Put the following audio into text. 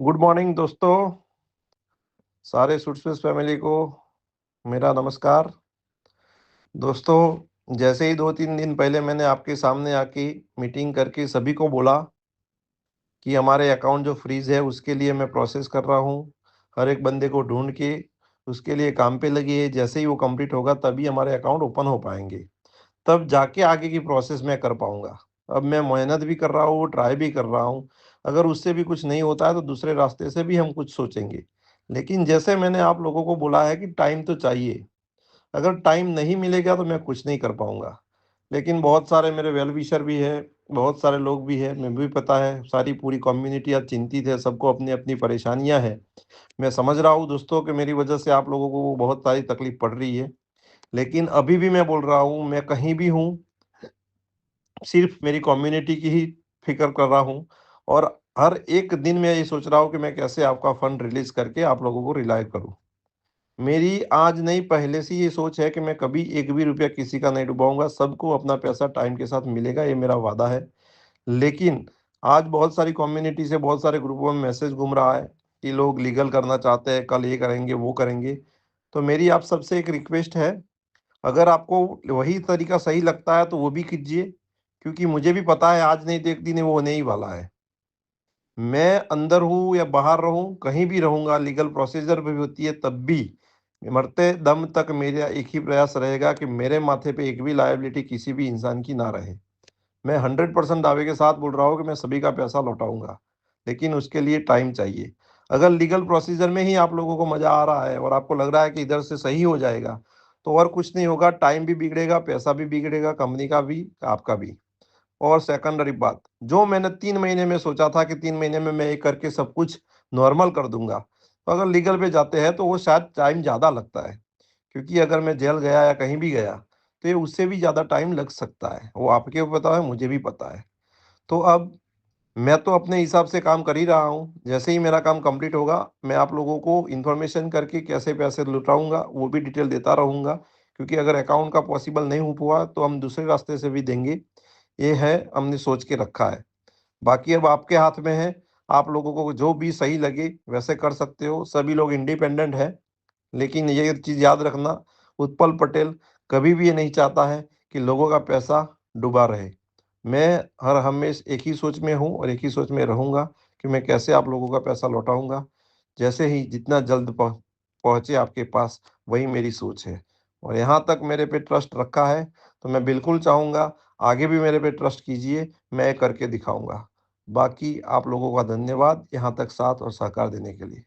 Good morning दोस्तों, सारे सुट्सवेस family को मेरा नमस्कार। दोस्तों, जैसे ही 2-3 दिन पहले मैंने आपके सामने आके मीटिंग करके सभी को बोला कि हमारे अकाउंट जो फ्रीज़ है उसके लिए मैं प्रोसेस कर रहा हूँ। हर एक बंदे को ढूँढ के उसके लिए काम पे लगी है, जैसे ही वो कंप्लीट होगा तभी हमारे अकाउंट ओपन हो पाएँगे। तब जाके आगे की प्रोसेस मैं कर पाऊँगा। अब मैं मेहनत भी कर रहा हूँ, ट्राई भी कर रहा हूँ। अगर उससे भी कुछ नहीं होता है तो दूसरे रास्ते से भी हम कुछ सोचेंगे। लेकिन जैसे मैंने आप लोगों को बोला है कि टाइम तो चाहिए। अगर टाइम नहीं मिलेगा तो मैं कुछ नहीं कर पाऊँगा। लेकिन बहुत सारे मेरे वेल विशर भी हैं, बहुत सारे लोग भी हैं, मैं भी पता है सारी पूरी कम्युनिटी आज चिंतित है, सबको अपनी-अपनी परेशानियाँ हैं। मैं समझ रहा हूँ दोस्तों कि मेरी वजह से आप लोगों को बहुत सारी तकलीफ़ पड़ रही है। लेकिन अभी भी मैं बोल रहा हूँ, मैं कहीं भी हूँ, सिर्फ़ मेरी कम्युनिटी की ही फ़िक्र कर रहा हूँ और हर एक दिन मैं ये सोच रहा हूँ कि मैं कैसे आपका फ़ंड रिलीज़ करके आप लोगों को रिलाइव करूँ। मेरी आज नहीं पहले से ये सोच है कि मैं कभी एक भी रुपया किसी का नहीं डुबाऊँगा, सबको अपना पैसा टाइम के साथ मिलेगा, ये मेरा वादा है। लेकिन आज बहुत सारी कम्युनिटी से बहुत सारे ग्रुपों में मैसेज घूम रहा है कि लोग लीगल करना चाहते हैं, कल ये करेंगे, वो करेंगे। तो मेरी आप सबसे एक रिक्वेस्ट है, अगर आपको वही तरीका सही लगता है तो वो भी कीजिए, क्योंकि मुझे भी पता है आज नहीं तो एक दिन वो होने ही वाला है। मैं अंदर हूँ या बाहर रहूँ, कहीं भी रहूँगा, लीगल प्रोसीजर भी होती है तब भी, मरते दम तक मेरा एक ही प्रयास रहेगा कि मेरे माथे पे एक भी लायबिलिटी किसी भी इंसान की ना रहे। मैं 100% दावे के साथ बोल रहा हूँ कि मैं सभी का पैसा लौटाऊँगा, लेकिन उसके लिए टाइम चाहिए। अगर लीगल प्रोसीजर में ही आप लोगों को मज़ा आ रहा है और आपको लग रहा है कि इधर से सही हो जाएगा, तो और कुछ नहीं होगा, टाइम भी बिगड़ेगा, पैसा भी बिगड़ेगा, कंपनी का भी, आपका भी। और सेकंडरी बात, जो मैंने 3 महीने में सोचा था कि 3 महीने में मैं ये करके सब कुछ नॉर्मल कर दूँगा, तो अगर लीगल पे जाते हैं तो वो शायद टाइम ज़्यादा लगता है। क्योंकि अगर मैं जेल गया या कहीं भी गया, तो ये उससे भी ज़्यादा टाइम लग सकता है। वो आपके भी पता है, मुझे भी पता है। तो अब मैं तो अपने हिसाब से काम कर ही रहा हूँ। जैसे ही मेरा काम कंप्लीट होगा, मैं आप लोगों को इन्फॉर्मेशन करके कैसे पैसे लौटाऊँगा, वो भी डिटेल देता रहूँगा। क्योंकि अगर अकाउंट का पॉसिबल नहीं हो हुआ, तो हम दूसरे रास्ते से भी देंगे। ये है, हमने सोच के रखा है। बाकी अब आपके हाथ में है, आप लोगों को जो भी सही लगे वैसे कर सकते हो। सभी लोग इंडिपेंडेंट हैं। लेकिन ये चीज़ याद रखना, उत्पल पटेल कभी भी ये नहीं चाहता है कि लोगों का पैसा डूबा रहे। मैं हर हमेश एक ही सोच में हूँ और एक ही सोच में रहूँगा कि मैं कैसे आप लोगों का पैसा लौटाऊँगा। जैसे ही जितना जल्द पहुँचे आपके पास, वही मेरी सोच है। और यहाँ तक मेरे पे ट्रस्ट रखा है, तो मैं बिल्कुल चाहूँगा आगे भी मेरे पे ट्रस्ट कीजिए, मैं करके दिखाऊँगा। बाकी आप लोगों का धन्यवाद यहाँ तक साथ और सहकार देने के लिए।